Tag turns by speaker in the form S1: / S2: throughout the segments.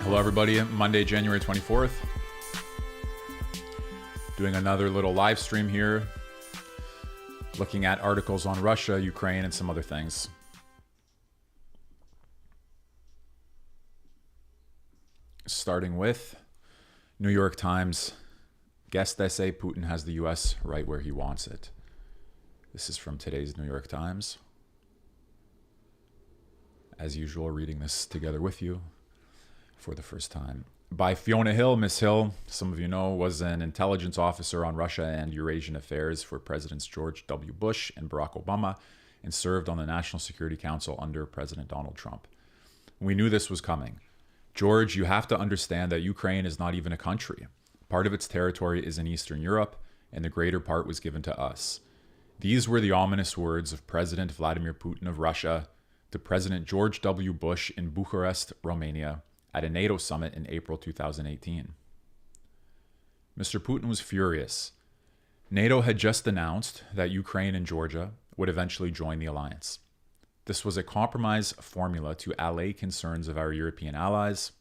S1: Hello, everybody. Monday, January 24th. Doing another little live stream here, looking at articles on Russia, Ukraine, and some other things. Starting with New York Times. Guess they say Putin has the U.S. right where he wants it. This is from today's New York Times. As usual, reading this together with you for the first time. By Fiona Hill. Miss Hill, some of you know, was an intelligence officer on Russia and Eurasian affairs for Presidents George W. Bush and Barack Obama, and served on the National Security Council under President Donald Trump. We knew this was coming. George, you have to understand that Ukraine is not even a country. Part of its territory is in Eastern Europe, and the greater part was given to us. These were the ominous words of President Vladimir Putin of Russia to President George W. Bush in Bucharest, Romania, at a NATO summit in April 2018. Mr. Putin was furious. NATO had just announced that Ukraine and Georgia would eventually join the alliance. This was a compromise formula to allay concerns of our European allies,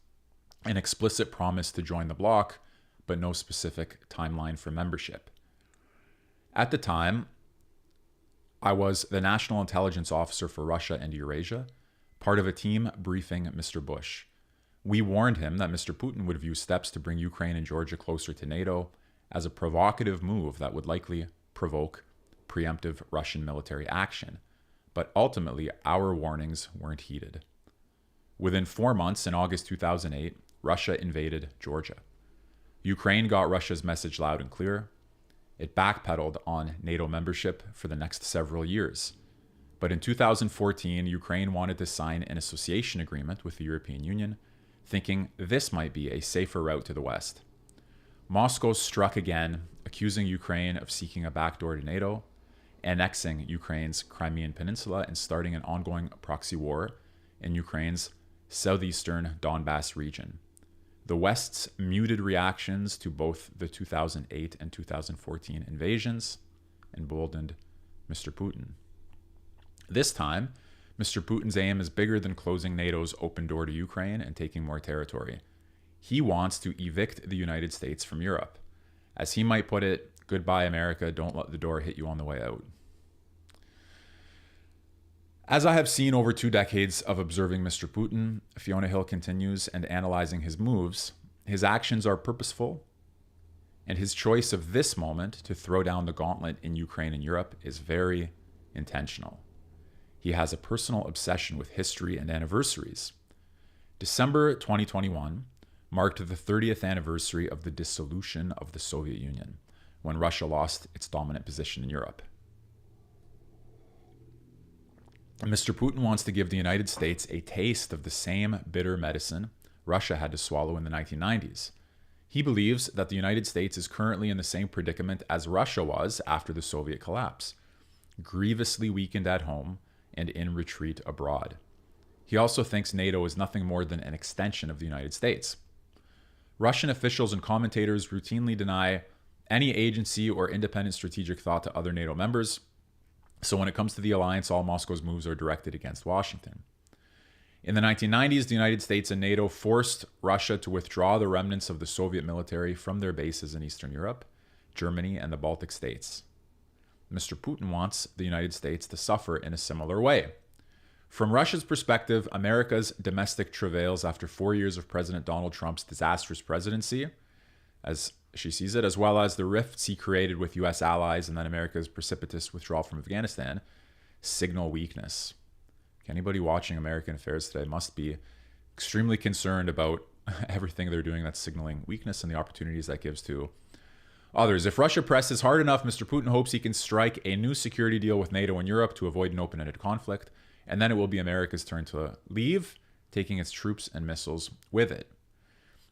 S1: an explicit promise to join the bloc, but no specific timeline for membership. At the time, I was the National Intelligence Officer for Russia and Eurasia, part of a team briefing Mr. Bush. We warned him that Mr. Putin would view steps to bring Ukraine and Georgia closer to NATO as a provocative move that would likely provoke preemptive Russian military action. But ultimately, our warnings weren't heeded. Within 4 months, in August 2008, Russia invaded Georgia. Ukraine got Russia's message loud and clear. It backpedaled on NATO membership for the next several years. But in 2014, Ukraine wanted to sign an association agreement with the European Union, thinking this might be a safer route to the West. Moscow struck again, accusing Ukraine of seeking a backdoor to NATO, annexing Ukraine's Crimean Peninsula, and starting an ongoing proxy war in Ukraine's southeastern Donbass region. The West's muted reactions to both the 2008 and 2014 invasions emboldened Mr. Putin. This time, Mr. Putin's aim is bigger than closing NATO's open door to Ukraine and taking more territory. He wants to evict the United States from Europe. As he might put it, goodbye America, don't let the door hit you on the way out. As I have seen over 2 decades of observing Mr. Putin, Fiona Hill continues, and analyzing his moves, his actions are purposeful, and his choice of this moment to throw down the gauntlet in Ukraine and Europe is very intentional. He has a personal obsession with history and anniversaries. December 2021 marked the 30th anniversary of the dissolution of the Soviet Union, when Russia lost its dominant position in Europe. Mr. Putin wants to give the United States a taste of the same bitter medicine Russia had to swallow in the 1990s. He believes that the United States is currently in the same predicament as Russia was after the Soviet collapse, grievously weakened at home and in retreat abroad. He also thinks NATO is nothing more than an extension of the United States. Russian officials and commentators routinely deny any agency or independent strategic thought to other NATO members, so when it comes to the alliance, all Moscow's moves are directed against Washington. In the 1990s, the United States and NATO forced Russia to withdraw the remnants of the Soviet military from their bases in Eastern Europe, Germany, and the Baltic states. Mr. Putin wants the United States to suffer in a similar way. From Russia's perspective, America's domestic travails after 4 years of President Donald Trump's disastrous presidency, as she sees it, as well as the rifts he created with U.S. allies and then America's precipitous withdrawal from Afghanistan, signal weakness. Anybody watching American affairs today must be extremely concerned about everything they're doing that's signaling weakness and the opportunities that gives to others. If Russia presses hard enough, Mr. Putin hopes he can strike a new security deal with NATO and Europe to avoid an open-ended conflict, and then it will be America's turn to leave, taking its troops and missiles with it.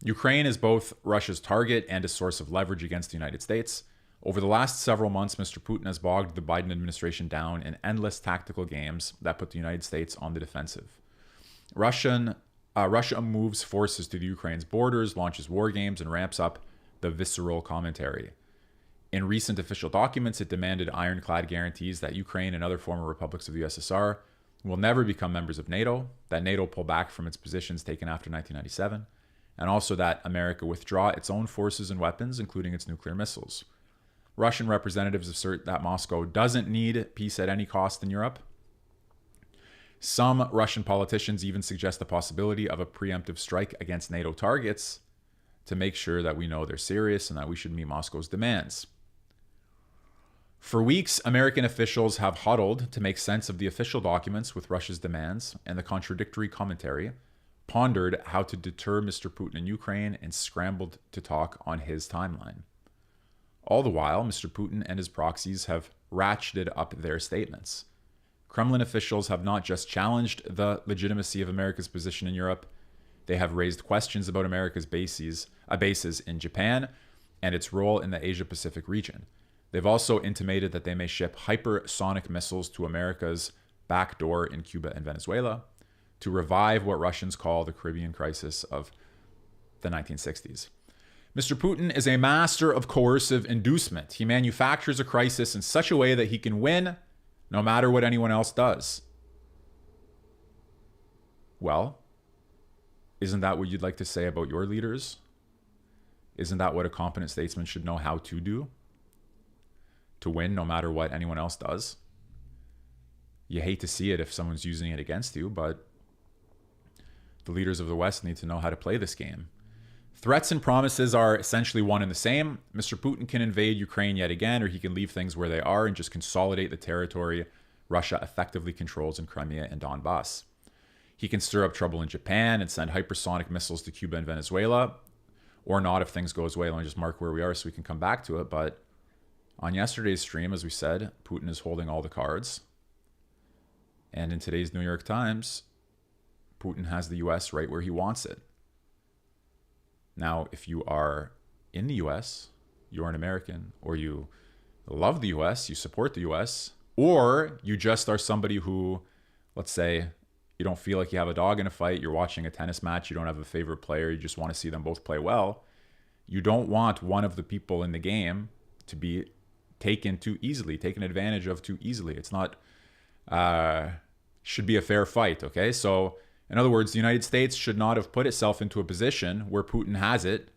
S1: Ukraine is both Russia's target and a source of leverage against the United States. Over the last several months, Mr. Putin has bogged the Biden administration down in endless tactical games that put the United States on the defensive. Russia moves forces to the Ukraine's borders, launches war games, and ramps up the visceral commentary. In recent official documents, it demanded ironclad guarantees that Ukraine and other former republics of the USSR will never become members of NATO, that NATO pull back from its positions taken after 1997, and also that America withdraw its own forces and weapons, including its nuclear missiles. Russian representatives assert that Moscow doesn't need peace at any cost in Europe. Some Russian politicians even suggest the possibility of a preemptive strike against NATO targets to make sure that we know they're serious and that we should meet Moscow's demands. For weeks, American officials have huddled to make sense of the official documents with Russia's demands and the contradictory commentary, pondered how to deter Mr. Putin in Ukraine, and scrambled to talk on his timeline. All the while, Mr. Putin and his proxies have ratcheted up their statements. Kremlin officials have not just challenged the legitimacy of America's position in Europe, they have raised questions about America's bases in Japan and its role in the Asia-Pacific region. They've also intimated that they may ship hypersonic missiles to America's back door in Cuba and Venezuela to revive what Russians call the Caribbean crisis of the 1960s. Mr. Putin is a master of coercive inducement. He manufactures a crisis in such a way that he can win no matter what anyone else does. Well, isn't that what you'd like to say about your leaders? Isn't that what a competent statesman should know how to do? To win no matter what anyone else does? You hate to see it if someone's using it against you, but the leaders of the West need to know how to play this game. Threats and promises are essentially one and the same. Mr. Putin can invade Ukraine yet again, or he can leave things where they are and just consolidate the territory Russia effectively controls in Crimea and Donbass. He can stir up trouble in Japan and send hypersonic missiles to Cuba and Venezuela, or not if things go his way. Let me just mark where we are so we can come back to it. But on yesterday's stream, as we said, Putin is holding all the cards. And in today's New York Times, Putin has the US right where he wants it. Now, if you are in the US, you're an American, or you love the US, you support the US, or you just are somebody who, let's say, you don't feel like you have a dog in a fight, you're watching a tennis match, you don't have a favorite player, you just want to see them both play well, you don't want one of the people in the game to be taken too easily, taken advantage of too easily. It's not, should be a fair fight, okay? So, in other words, the United States should not have put itself into a position where Putin has it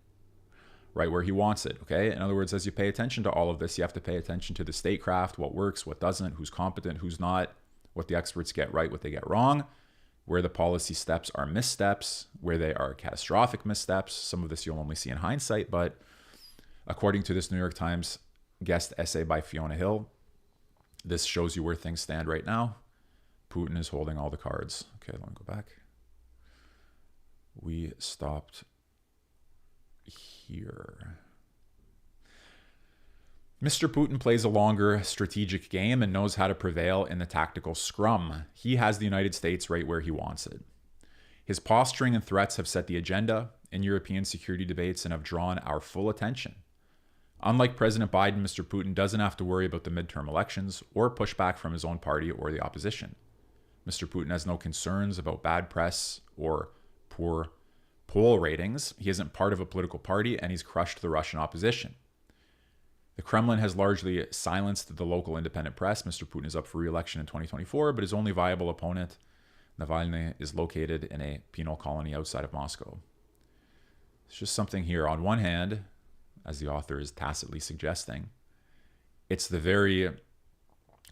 S1: right where he wants it, okay? In other words, as you pay attention to all of this, you have to pay attention to the statecraft, what works, what doesn't, who's competent, who's not, what the experts get right, what they get wrong, where the policy steps are missteps, where they are catastrophic missteps. Some of this you'll only see in hindsight, but according to this New York Times guest essay by Fiona Hill, this shows you where things stand right now. Putin is holding all the cards. Okay, let me go back. We stopped here. Mr. Putin plays a longer strategic game and knows how to prevail in the tactical scrum. He has the United States right where he wants it. His posturing and threats have set the agenda in European security debates and have drawn our full attention. Unlike President Biden, Mr. Putin doesn't have to worry about the midterm elections or pushback from his own party or the opposition. Mr. Putin has no concerns about bad press or poor poll ratings. He isn't part of a political party, and he's crushed the Russian opposition. The Kremlin has largely silenced the local independent press. Mr. Putin is up for re-election in 2024, but his only viable opponent, Navalny, is located in a penal colony outside of Moscow. It's just something here. On one hand, as the author is tacitly suggesting, it's the very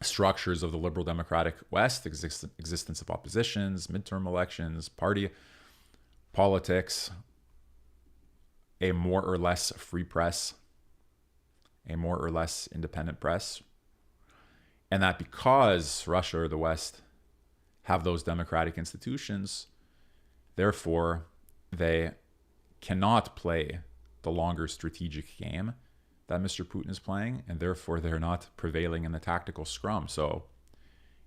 S1: structures of the liberal democratic West, existence of oppositions, midterm elections, party politics, a more or less free press, a more or less independent press, and that because Russia or the West have those democratic institutions, therefore they cannot play the longer strategic game that Mr. Putin is playing, and therefore they're not prevailing in the tactical scrum. So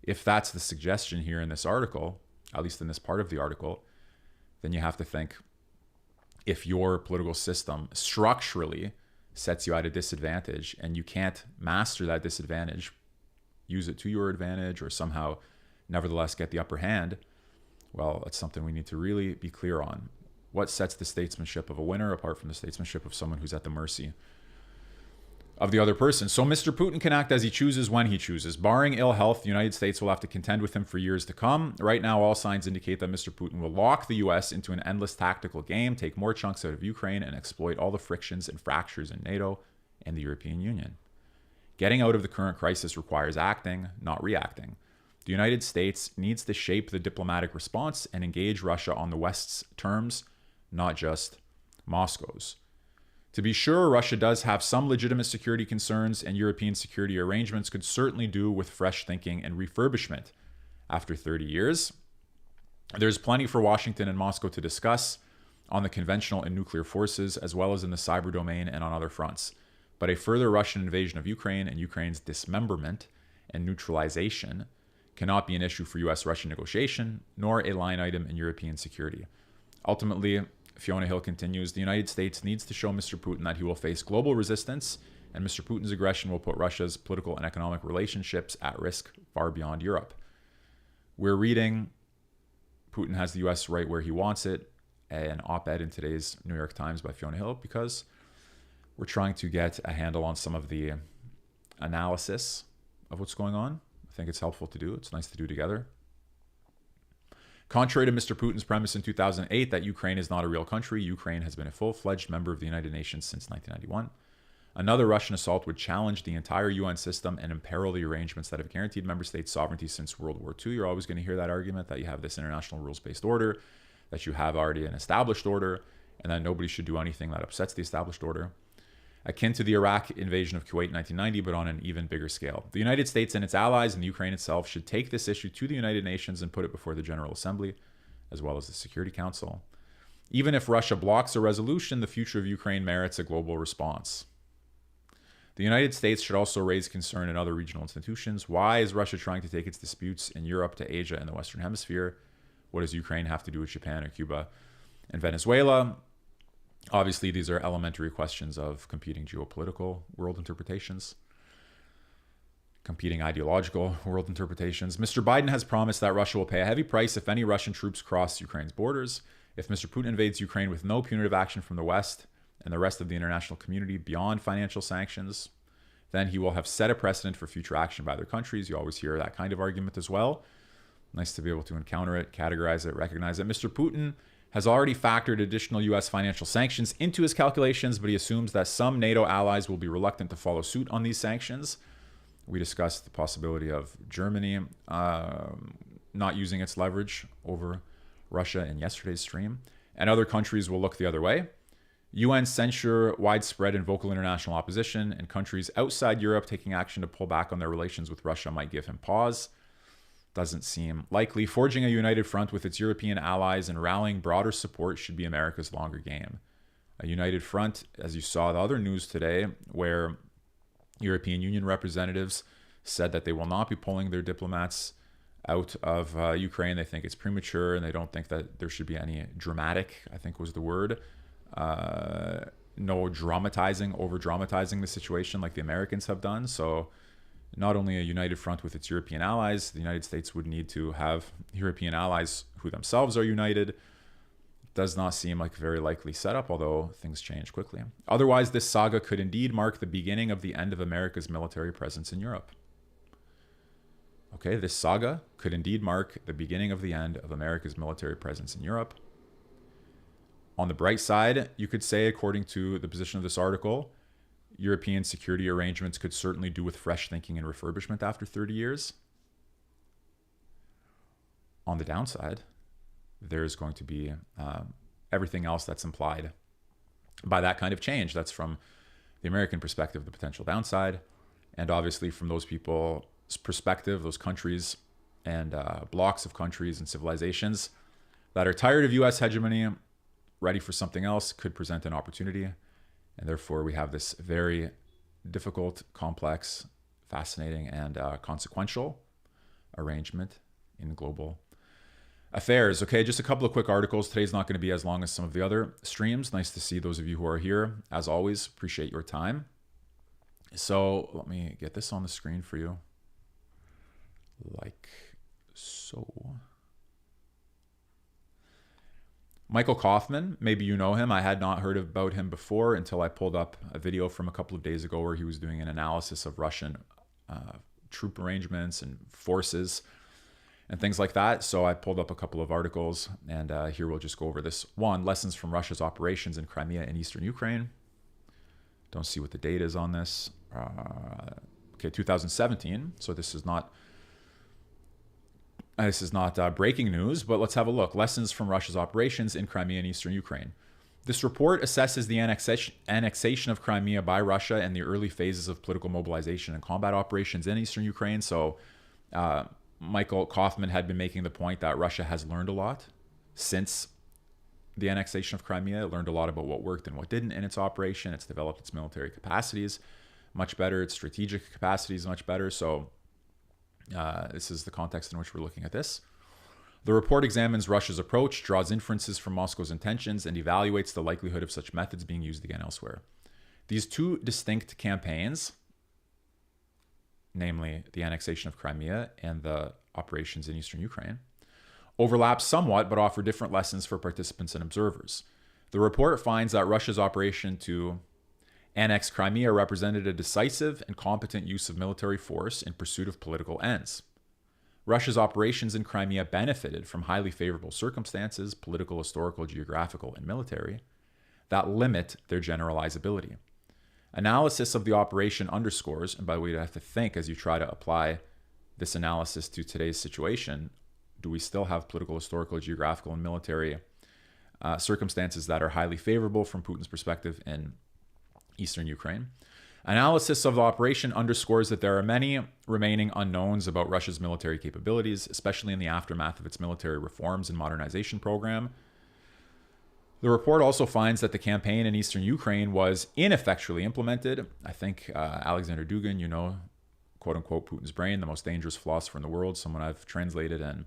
S1: if that's the suggestion here in this article, at least in this part of the article, then you have to think, if your political system structurally sets you at a disadvantage and you can't master that disadvantage, use it to your advantage, or somehow nevertheless get the upper hand, well, that's something we need to really be clear on. What sets the statesmanship of a winner apart from the statesmanship of someone who's at the mercy of the other person. So Mr. Putin can act as he chooses when he chooses. Barring ill health, the United States will have to contend with him for years to come. Right now, all signs indicate that Mr. Putin will lock the US into an endless tactical game, take more chunks out of Ukraine, and exploit all the frictions and fractures in NATO and the European Union. Getting out of the current crisis requires acting, not reacting. The United States needs to shape the diplomatic response and engage Russia on the West's terms, not just Moscow's. To be sure, Russia does have some legitimate security concerns, and European security arrangements could certainly do with fresh thinking and refurbishment. After 30 years, there's plenty for Washington and Moscow to discuss on the conventional and nuclear forces, as well as in the cyber domain and on other fronts. But a further Russian invasion of Ukraine and Ukraine's dismemberment and neutralization cannot be an issue for US-Russia negotiation, nor a line item in European security. Ultimately, Fiona Hill continues, the United States needs to show Mr. Putin that he will face global resistance, and Mr. Putin's aggression will put Russia's political and economic relationships at risk far beyond Europe. We're reading Putin has the US right where he wants it, an op-ed in today's New York Times by Fiona Hill, because we're trying to get a handle on some of the analysis of what's going on. I think it's helpful to do. It's nice to do together. Contrary to Mr. Putin's premise in 2008 that Ukraine is not a real country, Ukraine has been a full-fledged member of the United Nations since 1991. Another Russian assault would challenge the entire UN system and imperil the arrangements that have guaranteed member states sovereignty since World War II. You're always going to hear that argument that you have this international rules-based order, that you have already an established order, and that nobody should do anything that upsets the established order. Akin to the Iraq invasion of Kuwait in 1990, but on an even bigger scale. The United States and its allies and the Ukraine itself should take this issue to the United Nations and put it before the General Assembly, as well as the Security Council. Even if Russia blocks a resolution, the future of Ukraine merits a global response. The United States should also raise concern in other regional institutions. Why is Russia trying to take its disputes in Europe to Asia and the Western Hemisphere? What does Ukraine have to do with Japan or Cuba and Venezuela? Obviously, these are elementary questions of competing geopolitical world interpretations, competing ideological world interpretations. Mr. Biden has promised that Russia will pay a heavy price if any Russian troops cross Ukraine's borders. If Mr. Putin invades Ukraine with no punitive action from the West and the rest of the international community beyond financial sanctions, then he will have set a precedent for future action by other countries. You always hear that kind of argument as well. Nice to be able to encounter it, categorize it, recognize it. Mr. Putin has already factored additional U.S. financial sanctions into his calculations, but he assumes that some NATO allies will be reluctant to follow suit on these sanctions. We discussed the possibility of Germany not using its leverage over Russia in yesterday's stream, and other countries will look the other way. UN censure, widespread and vocal international opposition, and countries outside Europe taking action to pull back on their relations with Russia might give him pause. Doesn't seem likely. Forging a united front with its European allies and rallying broader support should be America's longer game. A united front, as you saw the other news today, where European Union representatives said that they will not be pulling their diplomats out of Ukraine. They think it's premature, and they don't think that there should be any dramatic, I think was the word, no dramatizing, over-dramatizing the situation like the Americans have done. So not only a united front with its European allies, the United States would need to have European allies who themselves are united. Does not seem like a very likely setup, although things change quickly. Otherwise, this saga could indeed mark the beginning of the end of America's military presence in Europe. Okay, this saga could indeed mark the beginning of the end of America's military presence in Europe. On the bright side, you could say, according to the position of this article, European security arrangements could certainly do with fresh thinking and refurbishment after 30 years. On the downside, there's going to be everything else that's implied by that kind of change. That's from the American perspective, the potential downside. And obviously from those people's perspective, those countries and blocks of countries and civilizations that are tired of U.S. hegemony, ready for something else, could present an opportunity. And therefore, we have this very difficult, complex, fascinating, and consequential arrangement in global affairs. Okay, just a couple of quick articles. Today's not going to be as long as some of the other streams. Nice to see those of you who are here. As always, appreciate your time. So let me get this on the screen for you. Like so. Michael Kaufman, maybe you know him. I had not heard about him before until I pulled up a video from a couple of days ago where he was doing an analysis of Russian troop arrangements and forces and things like that. So I pulled up a couple of articles, and here we'll just go over this one. Lessons from Russia's operations in Crimea and eastern Ukraine. Don't see what the date is on this. Okay, 2017. So this is not breaking news, but let's have a look. Lessons from Russia's operations in Crimea and eastern Ukraine. This report assesses the annexation of Crimea by Russia and the early phases of political mobilization and combat operations in eastern Ukraine. So Michael Kaufman had been making the point that Russia has learned a lot since the annexation of Crimea. It learned a lot about what worked and what didn't in its operation. It's developed its military capacities much better. Its strategic capacities much better. So this is the context in which we're looking at this. The report examines Russia's approach, draws inferences from Moscow's intentions, and evaluates the likelihood of such methods being used again elsewhere. These two distinct campaigns, namely the annexation of Crimea and the operations in eastern Ukraine, overlap somewhat but offer different lessons for participants and observers. The report finds that Russia's operation to annex Crimea represented a decisive and competent use of military force in pursuit of political ends. Russia's operations in Crimea benefited from highly favorable circumstances, political, historical, geographical, and military, that limit their generalizability. Analysis of the operation underscores, and by the way, you have to think as you try to apply this analysis to today's situation, do we still have political, historical, geographical, and military circumstances that are highly favorable from Putin's perspective in eastern Ukraine? Analysis of the operation underscores that there are many remaining unknowns about Russia's military capabilities, especially in the aftermath of its military reforms and modernization program. The report also finds that the campaign in eastern Ukraine was ineffectually implemented. I think Alexander Dugin, you know, quote unquote, Putin's brain, the most dangerous philosopher in the world, someone I've translated and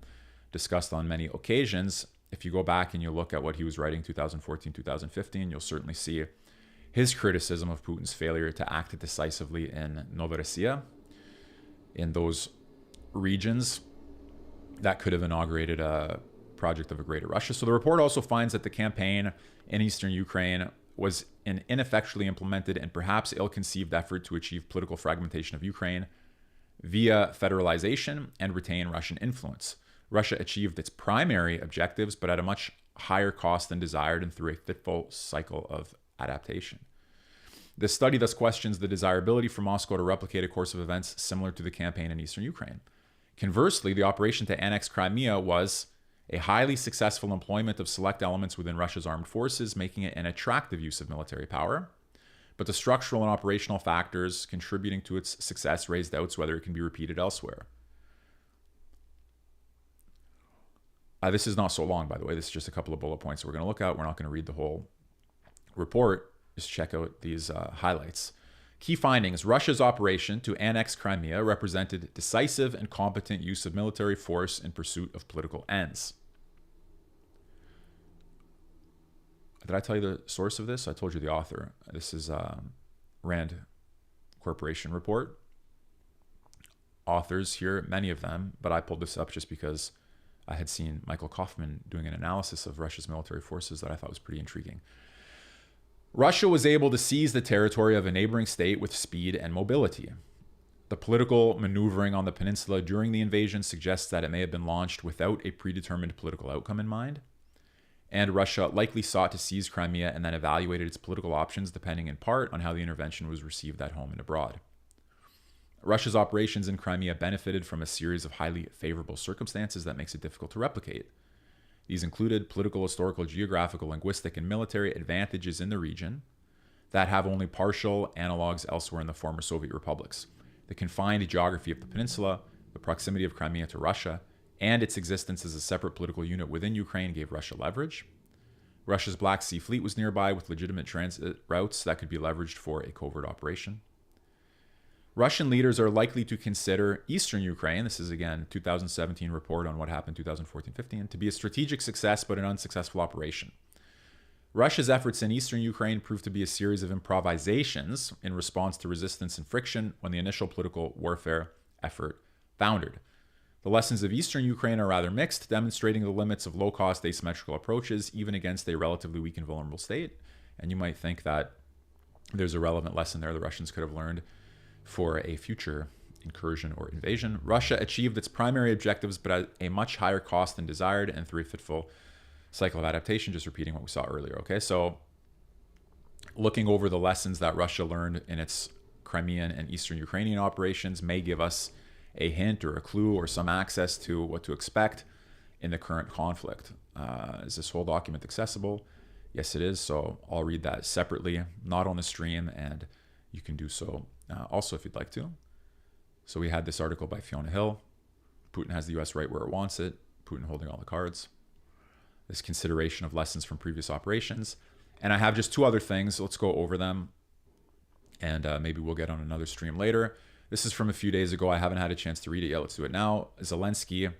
S1: discussed on many occasions. If you go back and you look at what he was writing 2014, 2015, you'll certainly see his criticism of Putin's failure to act decisively in Novorossiya, in those regions that could have inaugurated a project of a greater Russia. So the report also finds that the campaign in eastern Ukraine was an ineffectually implemented and perhaps ill-conceived effort to achieve political fragmentation of Ukraine via federalization and retain Russian influence. Russia achieved its primary objectives, but at a much higher cost than desired and through a fitful cycle of adaptation. This study thus questions the desirability for Moscow to replicate a course of events similar to the campaign in eastern Ukraine. Conversely, the operation to annex Crimea was a highly successful employment of select elements within Russia's armed forces, making it an attractive use of military power. But the structural and operational factors contributing to its success raise doubts whether it can be repeated elsewhere. This is not so long, by the way. This is just a couple of bullet points we're going to look at. We're not going to read the whole report. Just check out these highlights. Key findings. Russia's operation to annex Crimea represented decisive and competent use of military force in pursuit of political ends. Did I tell you the source of this? I told you the author. This is Rand Corporation report. Authors here, many of them, but I pulled this up just because I had seen Michael Kaufman doing an analysis of Russia's military forces that I thought was pretty intriguing. Russia was able to seize the territory of a neighboring state with speed and mobility. The political maneuvering on the peninsula during the invasion suggests that it may have been launched without a predetermined political outcome in mind, and Russia likely sought to seize Crimea and then evaluated its political options depending in part on how the intervention was received at home and abroad. Russia's operations in Crimea benefited from a series of highly favorable circumstances that makes it difficult to replicate. These included political, historical, geographical, linguistic, and military advantages in the region that have only partial analogs elsewhere in the former Soviet republics. The confined geography of the peninsula, the proximity of Crimea to Russia, and its existence as a separate political unit within Ukraine gave Russia leverage. Russia's Black Sea Fleet was nearby with legitimate transit routes that could be leveraged for a covert operation. Russian leaders are likely to consider eastern Ukraine, this is again 2017 report on what happened 2014-15, to be a strategic success but an unsuccessful operation. Russia's efforts in eastern Ukraine proved to be a series of improvisations in response to resistance and friction when the initial political warfare effort foundered. The lessons of Eastern Ukraine are rather mixed, demonstrating the limits of low-cost asymmetrical approaches, even against a relatively weak and vulnerable state. And you might think that there's a relevant lesson there the Russians could have learned for a future incursion or invasion. Russia achieved its primary objectives, but at a much higher cost than desired, and through a fitful cycle of adaptation, just repeating what we saw earlier. Okay, so looking over the lessons that Russia learned in its Crimean and Eastern Ukrainian operations may give us a hint or a clue or some access to what to expect in the current conflict. Is this whole document accessible? Yes, it is. So I'll read that separately, not on the stream, and you can do so also if you'd like to. So we had this article by Fiona Hill. Putin has the US right where it wants it. Putin holding all the cards. This consideration of lessons from previous operations. And I have just two other things. Let's go over them. And maybe we'll get on another stream later. This is from a few days ago. I haven't had a chance to read it yet. Let's do it now. Zelensky.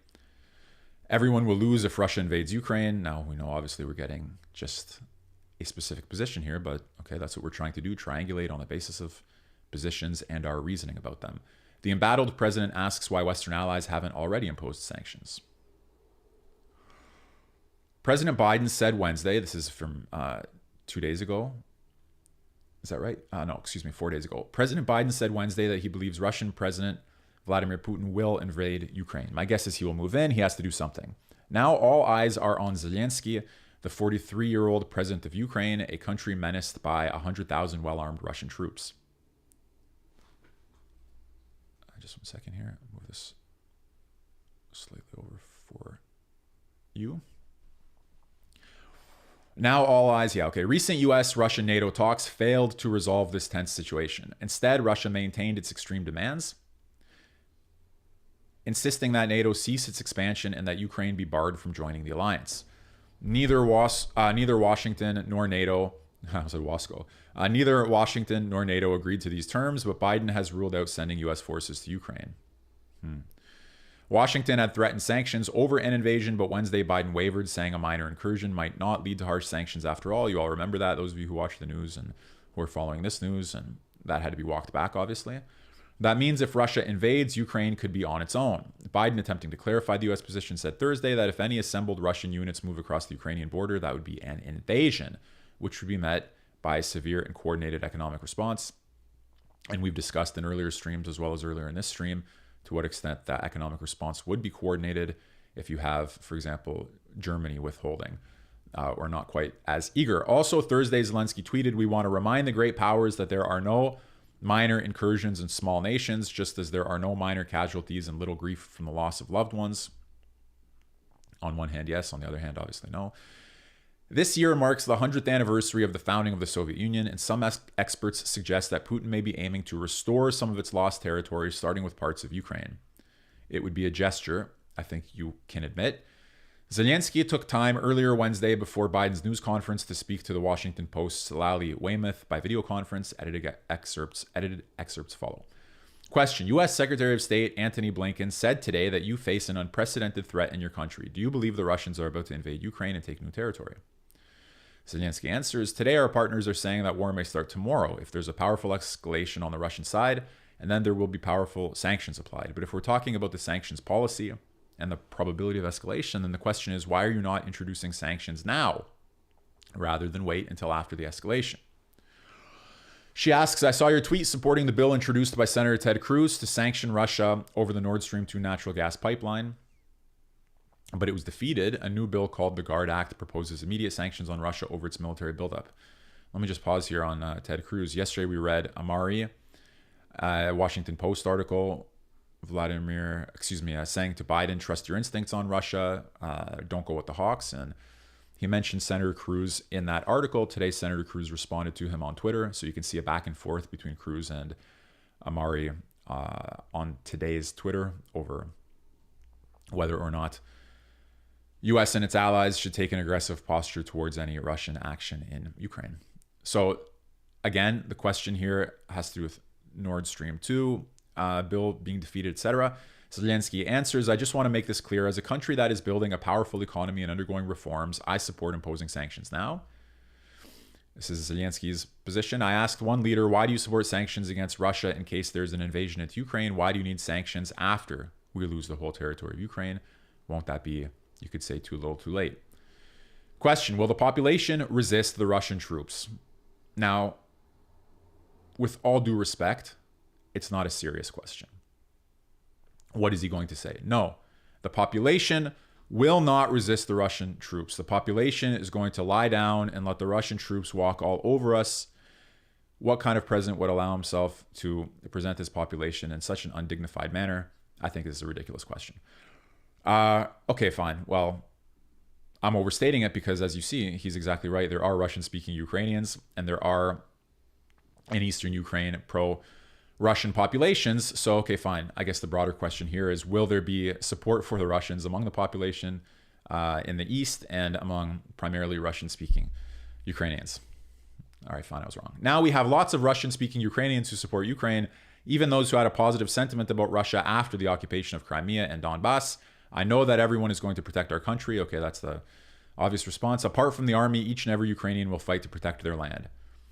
S1: Everyone will lose if Russia invades Ukraine. Now, we know obviously we're getting just a specific position here, but okay, that's what we're trying to do. Triangulate on the basis of positions and our reasoning about them. The embattled president asks why Western allies haven't already imposed sanctions. President Biden said Wednesday, this is from 2 days ago. Is that right? No, excuse me, 4 days ago. President Biden said Wednesday that he believes Russian President Vladimir Putin will invade Ukraine. My guess is he will move in. He has to do something. Now all eyes are on Zelensky, the 43-year-old president of Ukraine, a country menaced by 100,000 well-armed Russian troops. Just 1 second here. Move this slightly over for you. Now all eyes, recent US-Russia NATO talks failed to resolve this tense situation. Instead, Russia maintained its extreme demands, insisting that NATO cease its expansion and that Ukraine be barred from joining the alliance. Neither Washington nor NATO, I said Wasco, neither Washington nor NATO agreed to these terms, but Biden has ruled out sending US forces to Ukraine. Washington had threatened sanctions over an invasion, but Wednesday Biden wavered, saying a minor incursion might not lead to harsh sanctions after all. You all remember that, those of you who watch the news and who are following this news, and that had to be walked back, obviously. That means if Russia invades, Ukraine could be on its own. Biden, attempting to clarify the U.S. position, said Thursday that if any assembled Russian units move across the Ukrainian border, that would be an invasion, which would be met by a severe and coordinated economic response. And we've discussed in earlier streams, as well as earlier in this stream, to what extent that economic response would be coordinated if you have, for example, Germany withholding or not quite as eager. Also, Thursday, Zelensky tweeted, "We want to remind the great powers that there are no minor incursions in small nations, just as there are no minor casualties and little grief from the loss of loved ones." On one hand, yes. On the other hand, obviously, no. This year marks the 100th anniversary of the founding of the Soviet Union, and some experts suggest that Putin may be aiming to restore some of its lost territory, starting with parts of Ukraine. It would be a gesture, I think you can admit. Zelensky took time earlier Wednesday before Biden's news conference to speak to the Washington Post's Lally Weymouth by video conference. Edited excerpts follow. Question: U.S. Secretary of State Antony Blinken said today that you face an unprecedented threat in your country. Do you believe the Russians are about to invade Ukraine and take new territory? Zelensky answers, today our partners are saying that war may start tomorrow if there's a powerful escalation on the Russian side, and then there will be powerful sanctions applied. But if we're talking about the sanctions policy and the probability of escalation, then the question is, why are you not introducing sanctions now rather than wait until after the escalation? She asks, I saw your tweet supporting the bill introduced by Senator Ted Cruz to sanction Russia over the Nord Stream 2 natural gas pipeline, but it was defeated. A new bill called the Guard Act proposes immediate sanctions on Russia over its military buildup. Let me just pause here on Ted Cruz. Yesterday we read Amari, Washington Post article, saying to Biden, trust your instincts on Russia, don't go with the Hawks. And he mentioned Senator Cruz in that article. Today, Senator Cruz responded to him on Twitter. So you can see a back and forth between Cruz and Amari on today's Twitter over whether or not U.S. and its allies should take an aggressive posture towards any Russian action in Ukraine. So again, the question here has to do with Nord Stream 2, bill being defeated, etc. Zelensky answers, I just want to make this clear. As a country that is building a powerful economy and undergoing reforms, I support imposing sanctions now. This is Zelensky's position. I asked one leader, why do you support sanctions against Russia in case there's an invasion into Ukraine? Why do you need sanctions after we lose the whole territory of Ukraine. Won't that be, you could say, too little too late? Question, will the population resist the Russian troops? Now, with all due respect, it's not a serious question. What is he going to say? No, the population will not resist the Russian troops. The population is going to lie down and let the Russian troops walk all over us. What kind of president would allow himself to present his population in such an undignified manner? I think this is a ridiculous question. Okay, fine. Well, I'm overstating it because, as you see, he's exactly right. There are Russian-speaking Ukrainians, and there are in Eastern Ukraine pro-Russian populations. So, okay, fine. I guess the broader question here is, will there be support for the Russians among the population in the East and among primarily Russian-speaking Ukrainians? All right, fine, I was wrong. Now we have lots of Russian-speaking Ukrainians who support Ukraine, even those who had a positive sentiment about Russia after the occupation of Crimea and Donbass. I know that everyone is going to protect our country. Okay, that's the obvious response. Apart from the army, each and every Ukrainian will fight to protect their land.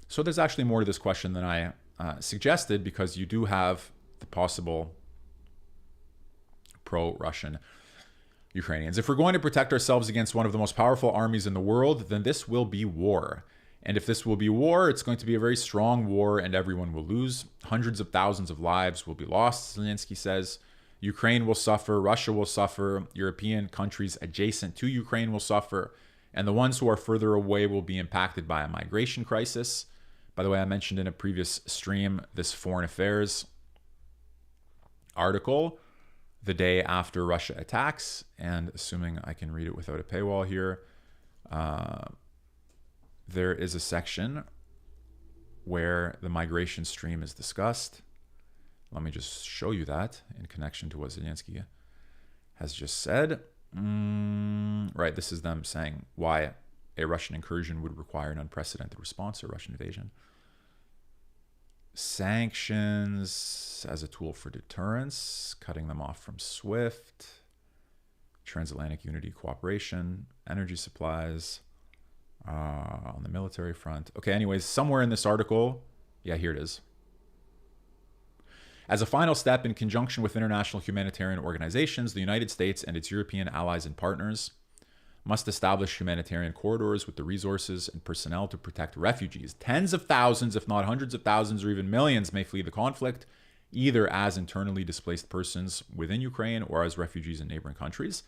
S1: So there's actually more to this question than I suggested, because you do have the possible pro-Russian Ukrainians. If we're going to protect ourselves against one of the most powerful armies in the world, then this will be war. And if this will be war, it's going to be a very strong war and everyone will lose. Hundreds of thousands of lives will be lost, Zelensky says. Ukraine will suffer, Russia will suffer, European countries adjacent to Ukraine will suffer, and the ones who are further away will be impacted by a migration crisis. By the way, I mentioned in a previous stream this Foreign Affairs article the day after Russia attacks, and assuming I can read it without a paywall here, there is a section where the migration stream is discussed. Let me just show you that in connection to what Zelensky has just said. Right, this is them saying why a Russian incursion would require an unprecedented response to Russian invasion. Sanctions as a tool for deterrence, cutting them off from SWIFT, transatlantic unity cooperation, energy supplies, on the military front. Okay, anyways, somewhere in this article, yeah, here it is. As a final step, in conjunction with international humanitarian organizations, the United States and its European allies and partners must establish humanitarian corridors with the resources and personnel to protect refugees. Tens of thousands, if not hundreds of thousands, or even millions may flee the conflict, either as internally displaced persons within Ukraine or as refugees in neighboring countries.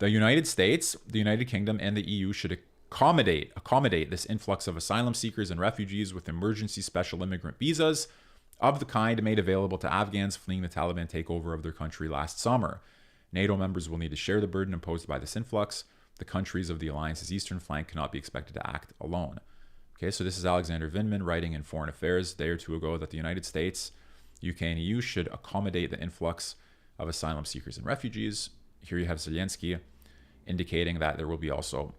S1: The United States, the United Kingdom, and the EU should accommodate this influx of asylum seekers and refugees with emergency special immigrant visas of the kind made available to Afghans fleeing the Taliban takeover of their country last summer. NATO members will need to share the burden imposed by this influx. The countries of the alliance's eastern flank cannot be expected to act alone. Okay, so this is Alexander Vindman writing in Foreign Affairs a day or two ago that the United States, UK, and EU should accommodate the influx of asylum seekers and refugees. Here you have Zelensky indicating that there will be also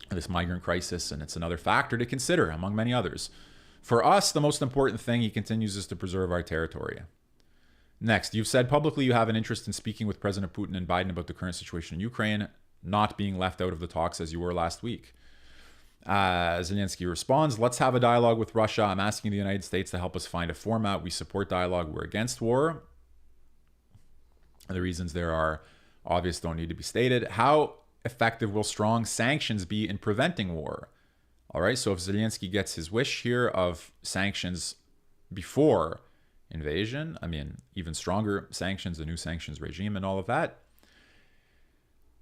S1: this migrant crisis, and it's another factor to consider among many others. For us, the most important thing, he continues, is to preserve our territory. Next, you've said publicly you have an interest in speaking with President Putin and Biden about the current situation in Ukraine, not being left out of the talks as you were last week. Zelensky responds, let's have a dialogue with Russia. I'm asking the United States to help us find a format. We support dialogue. We're against war. The reasons there are obvious, don't need to be stated. How effective will strong sanctions be in preventing war? All right, so if Zelensky gets his wish here of sanctions before invasion, I mean, even stronger sanctions, a new sanctions regime and all of that,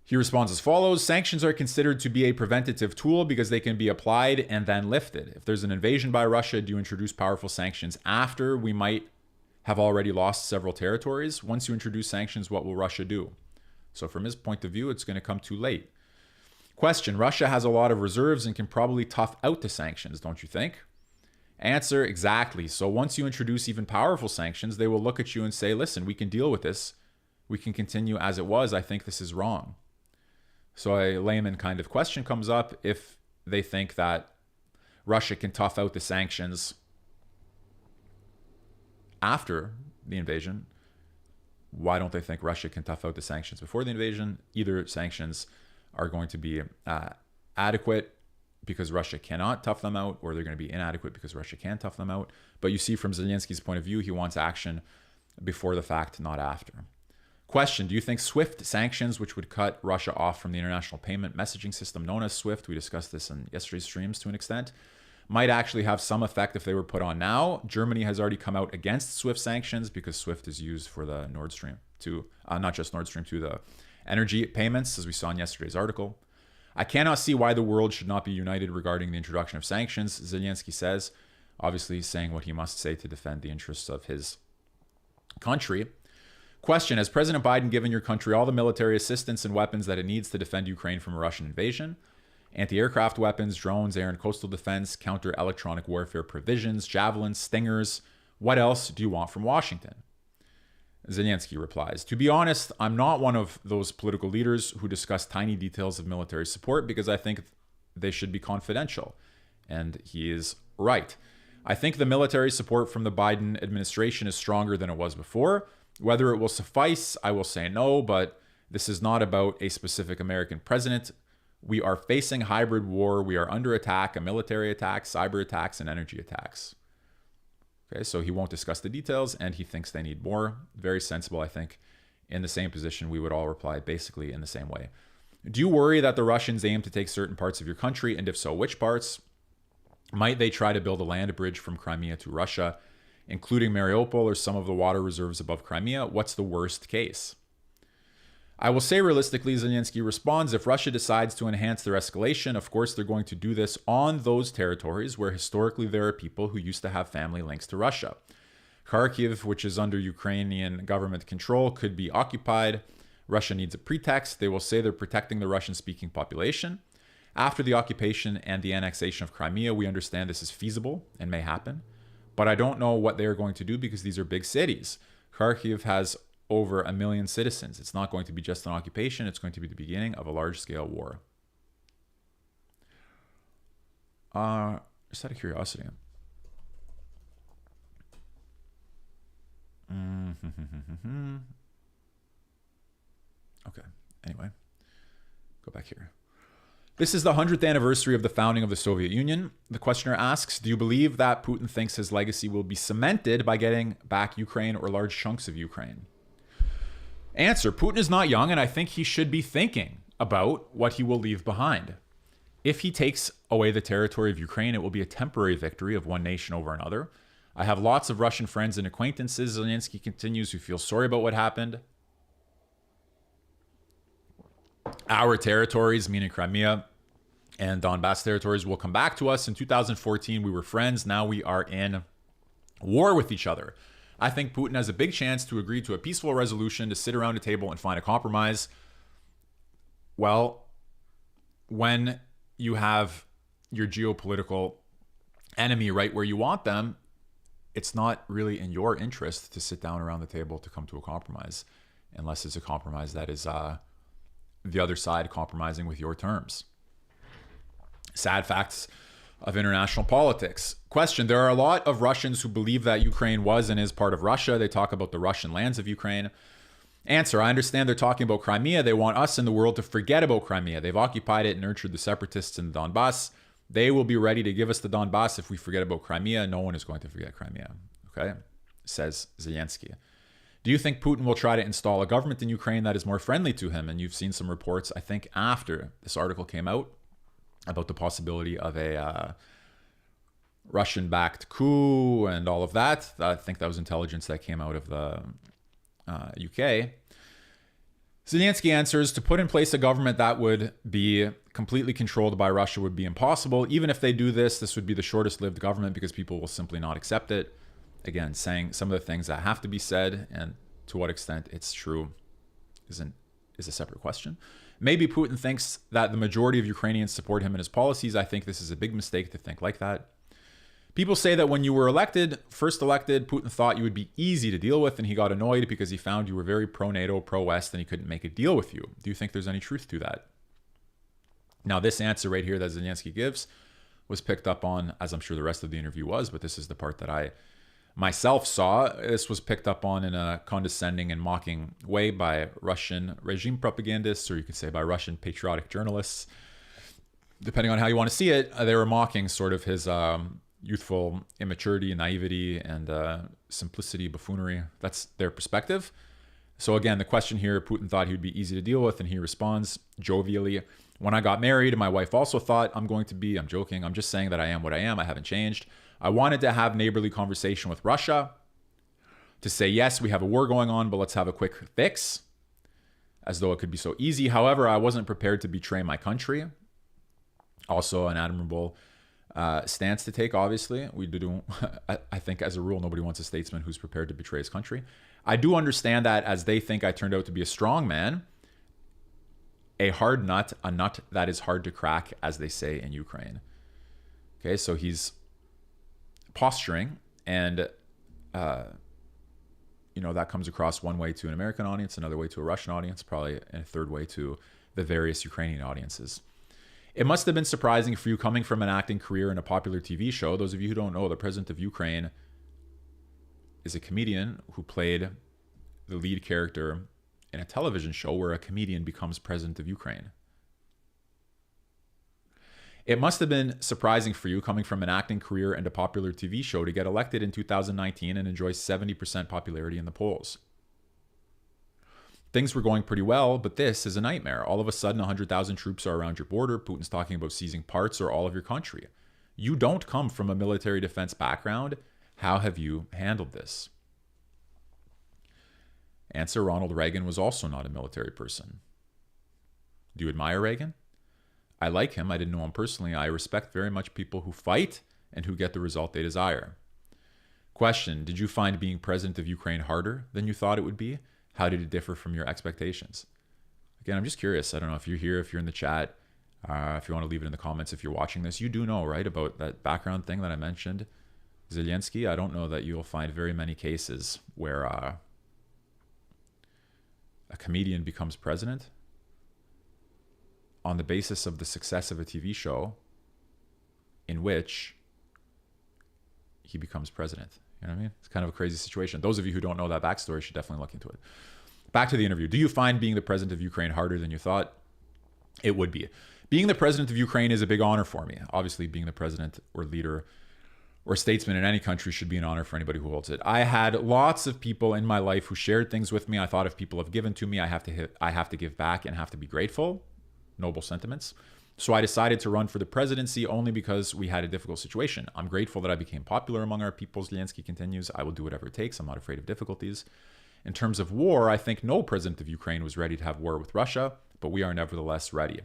S1: he responds as follows. Sanctions are considered to be a preventative tool because they can be applied and then lifted. If there's an invasion by Russia, do you introduce powerful sanctions after we might have already lost several territories? Once you introduce sanctions, what will Russia do? So from his point of view, it's going to come too late. Question, Russia has a lot of reserves and can probably tough out the sanctions, don't you think? Answer, exactly. So once you introduce even powerful sanctions, they will look at you and say, listen, we can deal with this. We can continue as it was. I think this is wrong. So a layman kind of question comes up. If they think that Russia can tough out the sanctions after the invasion, why don't they think Russia can tough out the sanctions before the invasion? Either sanctions are going to be adequate because Russia cannot tough them out, or they're going to be inadequate because Russia can tough them out. But you see from Zelensky's point of view, he wants action before the fact, not after. Question, do you think SWIFT sanctions, which would cut Russia off from the international payment messaging system known as SWIFT, we discussed this in yesterday's streams to an extent, might actually have some effect if they were put on now? Germany has already come out against SWIFT sanctions because SWIFT is used for the Nord Stream 2, not just Nord Stream 2, the energy payments, as we saw in yesterday's article. I cannot see why the world should not be united regarding the introduction of sanctions, Zelensky says, obviously saying what he must say to defend the interests of his country. Question, has President Biden given your country all the military assistance and weapons that it needs to defend Ukraine from a Russian invasion? Anti-aircraft weapons, drones, air and coastal defense, counter-electronic warfare provisions, javelins, stingers. What else do you want from Washington? Zelensky replies, to be honest, I'm not one of those political leaders who discuss tiny details of military support because I think they should be confidential. And he is right. I think the military support from the Biden administration is stronger than it was before. Whether it will suffice, I will say no, but this is not about a specific American president. We are facing hybrid war. We are under attack, a military attack, cyber attacks, and energy attacks. Okay, so he won't discuss the details, and he thinks they need more. Very sensible, I think. In the same position, we would all reply basically in the same way. Do you worry that the Russians aim to take certain parts of your country, and if so, which parts? Might they try to build a land bridge from Crimea to Russia, including Mariupol or some of the water reserves above Crimea? What's the worst case? I will say realistically, Zelensky responds, if Russia decides to enhance their escalation, of course they're going to do this on those territories where historically there are people who used to have family links to Russia. Kharkiv, which is under Ukrainian government control, could be occupied. Russia needs a pretext. They will say they're protecting the Russian-speaking population. After the occupation and the annexation of Crimea, we understand this is feasible and may happen. But I don't know what they are going to do because these are big cities. Kharkiv has over 1 million citizens. It's not going to be just an occupation. It's going to be the beginning of a large-scale war. Just out of curiosity. Okay. Anyway, go back here. This is the 100th anniversary of the founding of the Soviet Union. The questioner asks, do you believe that Putin thinks his legacy will be cemented by getting back Ukraine or large chunks of Ukraine? Answer, Putin is not young, and I think he should be thinking about what he will leave behind. If he takes away the territory of Ukraine, it will be a temporary victory of one nation over another. I have lots of Russian friends and acquaintances, Zelensky continues, who feel sorry about what happened. Our territories, meaning Crimea and Donbass territories, will come back to us. In 2014, we were friends. Now we are in war with each other. I think Putin has a big chance to agree to a peaceful resolution, to sit around a table and find a compromise. Well, when you have your geopolitical enemy right where you want them, it's not really in your interest to sit down around the table to come to a compromise, unless it's a compromise that is the other side compromising with your terms. Sad facts of international politics. Question, there are a lot of Russians who believe that Ukraine was and is part of Russia. They talk about the Russian lands of Ukraine. Answer, I understand they're talking about Crimea. They want us in the world to forget about Crimea. They've occupied it and nurtured the separatists in the Donbass. They will be ready to give us the Donbass if we forget about Crimea. No one is going to forget Crimea, okay? Says Zelensky. Do you think Putin will try to install a government in Ukraine that is more friendly to him? And you've seen some reports, I think, after this article came out about the possibility of a Russian-backed coup and all of that. I think that was intelligence that came out of the UK. Zelensky answers, to put in place a government that would be completely controlled by Russia would be impossible. Even if they do this, this would be the shortest-lived government because people will simply not accept it. Again, saying some of the things that have to be said, and to what extent it's true is a separate question. Maybe Putin thinks that the majority of Ukrainians support him and his policies. I think this is a big mistake to think like that. People say that when you were first elected, Putin thought you would be easy to deal with, and he got annoyed because he found you were very pro-NATO, pro-West, and he couldn't make a deal with you. Do you think there's any truth to that? Now, this answer right here that Zelensky gives was picked up on, as I'm sure the rest of the interview was, but this is the part that I myself saw. This was picked up on in a condescending and mocking way by Russian regime propagandists, or you could say by Russian patriotic journalists. Depending on how you want to see it, they were mocking sort of his youthful immaturity, naivety, and simplicity, buffoonery. That's their perspective. So again, the question here, Putin thought he would be easy to deal with, and he responds jovially, when I got married, my wife also thought I'm joking, I'm just saying that I am what I am, I haven't changed. I wanted to have neighborly conversation with Russia to say, yes, we have a war going on, but let's have a quick fix, as though it could be so easy. However, I wasn't prepared to betray my country. Also an admirable stance to take, obviously. We do, I think as a rule, nobody wants a statesman who's prepared to betray his country. I do understand that as they think I turned out to be a strong man, a hard nut, a nut that is hard to crack, as they say in Ukraine. Okay, so he's posturing, and that comes across one way to an American audience, another way to a Russian audience, probably a third way to the various Ukrainian audiences. It must have been surprising for you coming from an acting career in a popular TV show. Those of you who don't know, the president of Ukraine is a comedian who played the lead character in a television show where a comedian becomes president of Ukraine. It must have been surprising for you coming from an acting career and a popular TV show to get elected in 2019 and enjoy 70% popularity in the polls. Things were going pretty well, but this is a nightmare. All of a sudden, 100,000 troops are around your border. Putin's talking about seizing parts or all of your country. You don't come from a military defense background. How have you handled this? Answer, Ronald Reagan was also not a military person. Do you admire Reagan? I like him. I didn't know him personally. I respect very much people who fight and who get the result they desire. Question, did you find being president of Ukraine harder than you thought it would be? How did it differ from your expectations? Again, I'm just curious. I don't know if you're here, if you're in the chat, if you want to leave it in the comments, if you're watching this. You do know, right, about that background thing that I mentioned, Zelensky. I don't know that you'll find very many cases where a comedian becomes president on the basis of the success of a TV show in which he becomes president. You know what I mean? It's kind of a crazy situation. Those of you who don't know that backstory should definitely look into it. Back to the interview. Do you find being the president of Ukraine harder than you thought? It would be. Being the president of Ukraine is a big honor for me. Obviously, being the president or leader or statesman in any country should be an honor for anybody who holds it. I had lots of people in my life who shared things with me. I thought if people have given to me, I have to give back and have to be grateful. Noble sentiments. So I decided to run for the presidency only because we had a difficult situation. I'm grateful that I became popular among our people. Zelensky continues, I will do whatever it takes. I'm not afraid of difficulties. In terms of war, I think no president of Ukraine was ready to have war with Russia, but we are nevertheless ready.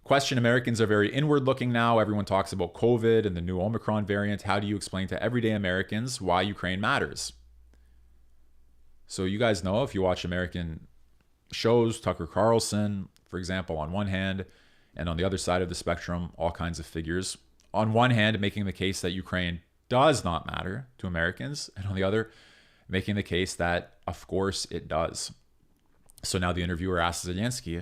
S1: Question, Americans are very inward looking now. Everyone talks about COVID and the new Omicron variant. How do you explain to everyday Americans why Ukraine matters? So you guys know, if you watch American shows, Tucker Carlson, for example, on one hand, and on the other side of the spectrum, all kinds of figures. On one hand, making the case that Ukraine does not matter to Americans, and on the other, making the case that, of course, it does. So now the interviewer asks Zelensky,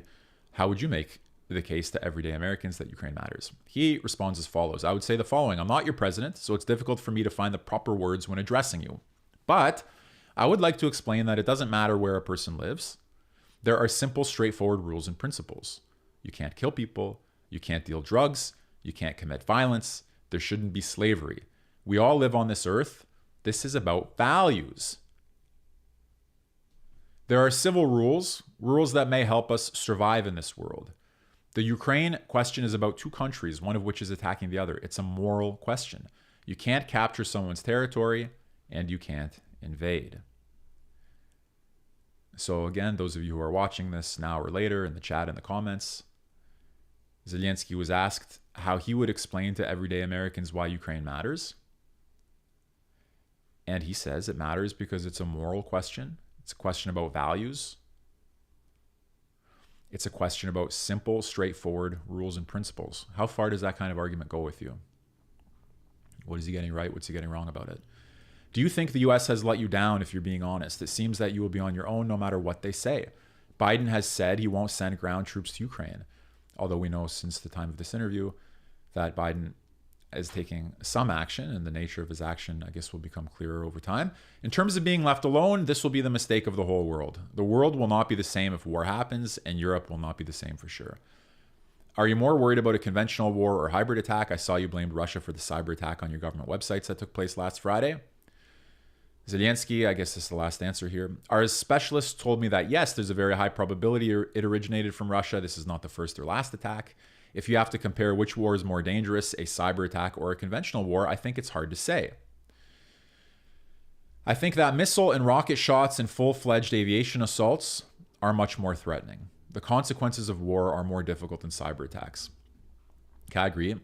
S1: how would you make the case to everyday Americans that Ukraine matters? He responds as follows. I would say the following. I'm not your president, so it's difficult for me to find the proper words when addressing you. But I would like to explain that it doesn't matter where a person lives. There are simple, straightforward rules and principles. You can't kill people. You can't deal drugs. You can't commit violence. There shouldn't be slavery. We all live on this earth. This is about values. There are civil rules, rules that may help us survive in this world. The Ukraine question is about two countries, one of which is attacking the other. It's a moral question. You can't capture someone's territory, and you can't invade. So again, those of you who are watching this now or later in the chat, in the comments, Zelensky was asked how he would explain to everyday Americans why Ukraine matters. And he says it matters because it's a moral question. It's a question about values. It's a question about simple, straightforward rules and principles. How far does that kind of argument go with you? What is he getting right? What's he getting wrong about it? Do you think the US has let you down if you're being honest? It seems that you will be on your own no matter what they say. Biden has said he won't send ground troops to Ukraine. Although we know since the time of this interview that Biden is taking some action, and the nature of his action, I guess, will become clearer over time. In terms of being left alone, this will be the mistake of the whole world. The world will not be the same if war happens, and Europe will not be the same for sure. Are you more worried about a conventional war or hybrid attack? I saw you blamed Russia for the cyber attack on your government websites that took place last Friday. Zelensky, I guess this is the last answer here. Our specialists told me that yes, there's a very high probability it originated from Russia. This is not the first or last attack. If you have to compare which war is more dangerous, a cyber attack or a conventional war, I think it's hard to say. I think that missile and rocket shots and full-fledged aviation assaults are much more threatening. The consequences of war are more difficult than cyber attacks. Okay, I agree.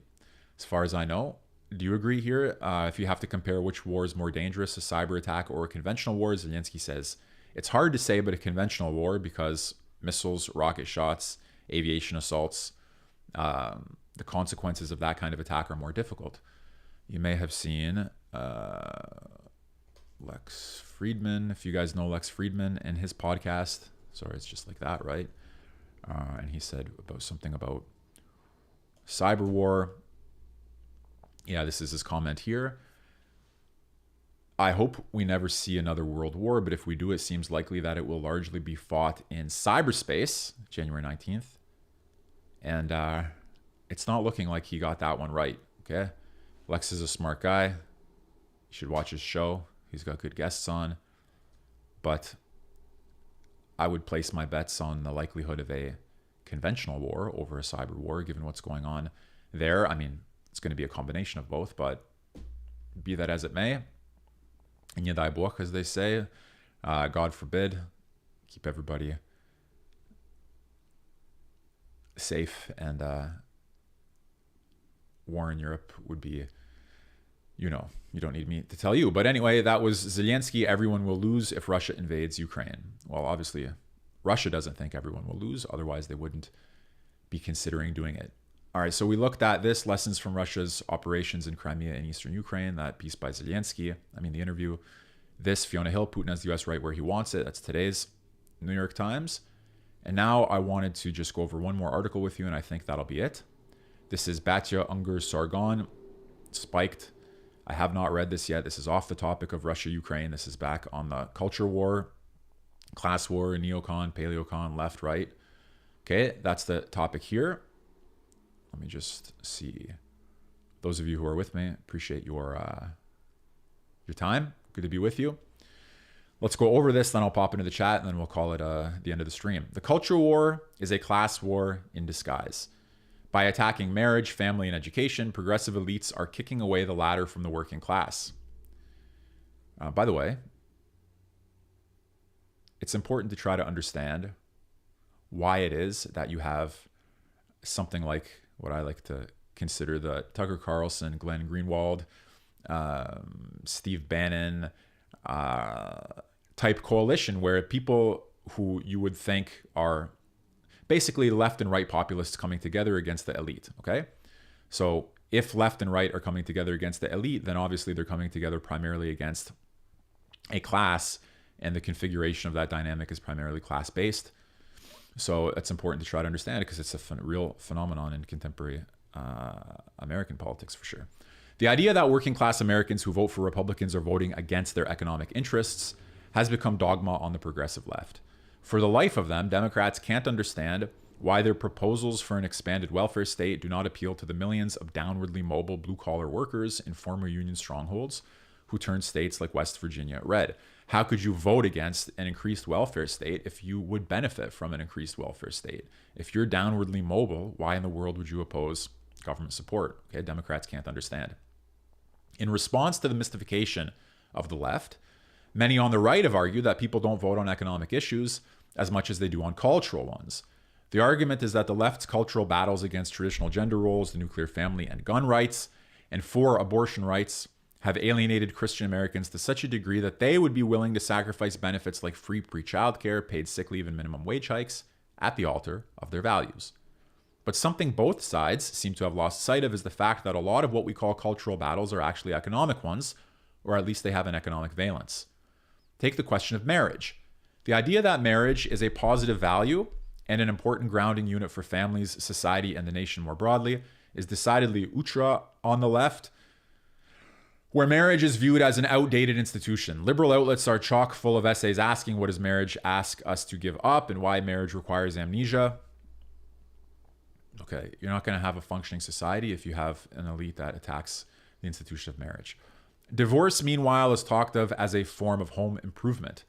S1: As far as I know. Do you agree here? If you have to compare which war is more dangerous, a cyber attack or a conventional war, Zelensky says it's hard to say, but a conventional war because missiles, rocket shots, aviation assaults, the consequences of that kind of attack are more difficult. You may have seen Lex Friedman, if you guys know Lex Friedman and his podcast. Sorry, it's just like that, right? And he said about something about cyber war. Yeah, this is his comment here. I hope we never see another world war, but if we do, it seems likely that it will largely be fought in cyberspace, January 19th. And it's not looking like he got that one right, okay? Lex is a smart guy. You should watch his show. He's got good guests on. But I would place my bets on the likelihood of a conventional war over a cyber war, given what's going on there. I mean, it's going to be a combination of both, but be that as it may, nie daj Bог, as they say, God forbid, keep everybody safe, and war in Europe would be, you know, you don't need me to tell you. But anyway, that was Zelensky. Everyone will lose if Russia invades Ukraine. Well, obviously, Russia doesn't think everyone will lose. Otherwise, they wouldn't be considering doing it. All right, so we looked at this, lessons from Russia's operations in Crimea and eastern Ukraine, that piece by Zelensky. I mean, the interview. This, Fiona Hill, Putin has the U.S. right where he wants it. That's today's New York Times. And now I wanted to just go over one more article with you, and I think that'll be it. This is Batya Unger Sargon, Spiked. I have not read this yet. This is off the topic of Russia-Ukraine. This is back on the culture war, class war, neocon, paleocon, left, right. Okay, that's the topic here. Let me just see. Those of you who are with me, appreciate your time. Good to be with you. Let's go over this, then I'll pop into the chat, and then we'll call it the end of the stream. The culture war is a class war in disguise. By attacking marriage, family, and education, progressive elites are kicking away the ladder from the working class. By the way, it's important to try to understand why it is that you have something like what I like to consider the Tucker Carlson, Glenn Greenwald, Steve Bannon type coalition, where people who you would think are basically left and right populists coming together against the elite, okay? So if left and right are coming together against the elite, then obviously they're coming together primarily against a class, and the configuration of that dynamic is primarily class-based. So it's important to try to understand it because it's a real phenomenon in contemporary American politics for sure. The idea that working class Americans who vote for Republicans are voting against their economic interests has become dogma on the progressive left. For the life of them, Democrats can't understand why their proposals for an expanded welfare state do not appeal to the millions of downwardly mobile blue-collar workers in former Union strongholds who turned states like West Virginia red. How could you vote against an increased welfare state if you would benefit from an increased welfare state? If you're downwardly mobile, why in the world would you oppose government support? Okay, Democrats can't understand. In response to the mystification of the left, many on the right have argued that people don't vote on economic issues as much as they do on cultural ones. The argument is that the left's cultural battles against traditional gender roles, the nuclear family, and gun rights, and for abortion rights have alienated Christian Americans to such a degree that they would be willing to sacrifice benefits like free pre-childcare, paid sick leave, and minimum wage hikes at the altar of their values. But something both sides seem to have lost sight of is the fact that a lot of what we call cultural battles are actually economic ones, or at least they have an economic valence. Take the question of marriage. The idea that marriage is a positive value and an important grounding unit for families, society, and the nation more broadly is decidedly ultra on the left, where marriage is viewed as an outdated institution. Liberal outlets are chock full of essays asking, what does marriage ask us to give up, and why marriage requires amnesia. Okay, you're not going to have a functioning society if you have an elite that attacks the institution of marriage. Divorce, meanwhile, is talked of as a form of home improvement.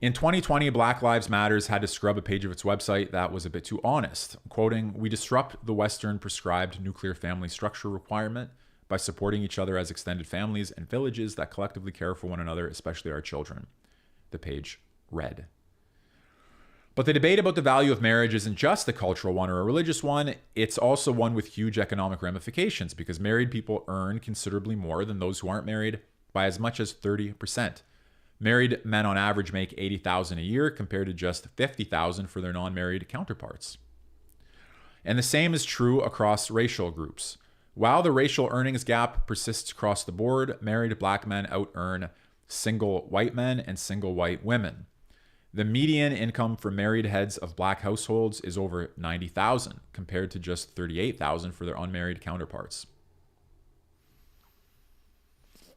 S1: In 2020, Black Lives Matters had to scrub a page of its website that was a bit too honest, quoting, "We disrupt the Western prescribed nuclear family structure requirement by supporting each other as extended families and villages that collectively care for one another, especially our children," the page read. But the debate about the value of marriage isn't just a cultural one or a religious one. It's also one with huge economic ramifications because married people earn considerably more than those who aren't married by as much as 30%. Married men on average make $80,000 a year compared to just $50,000 for their non-married counterparts. And the same is true across racial groups. While the racial earnings gap persists across the board, married Black men out-earn single white men and single white women. The median income for married heads of Black households is over $90,000 compared to just $38,000 for their unmarried counterparts.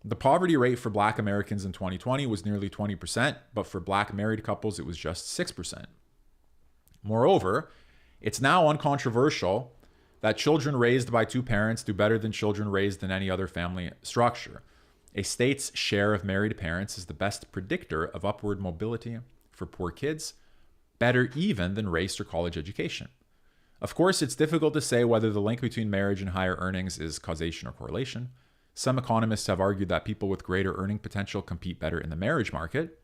S1: The poverty rate for Black Americans in 2020 was nearly 20%, but for Black married couples, it was just 6%. Moreover, it's now uncontroversial that children raised by two parents do better than children raised in any other family structure. A state's share of married parents is the best predictor of upward mobility for poor kids, better even than race or college education. Of course, it's difficult to say whether the link between marriage and higher earnings is causation or correlation. Some economists have argued that people with greater earning potential compete better in the marriage market,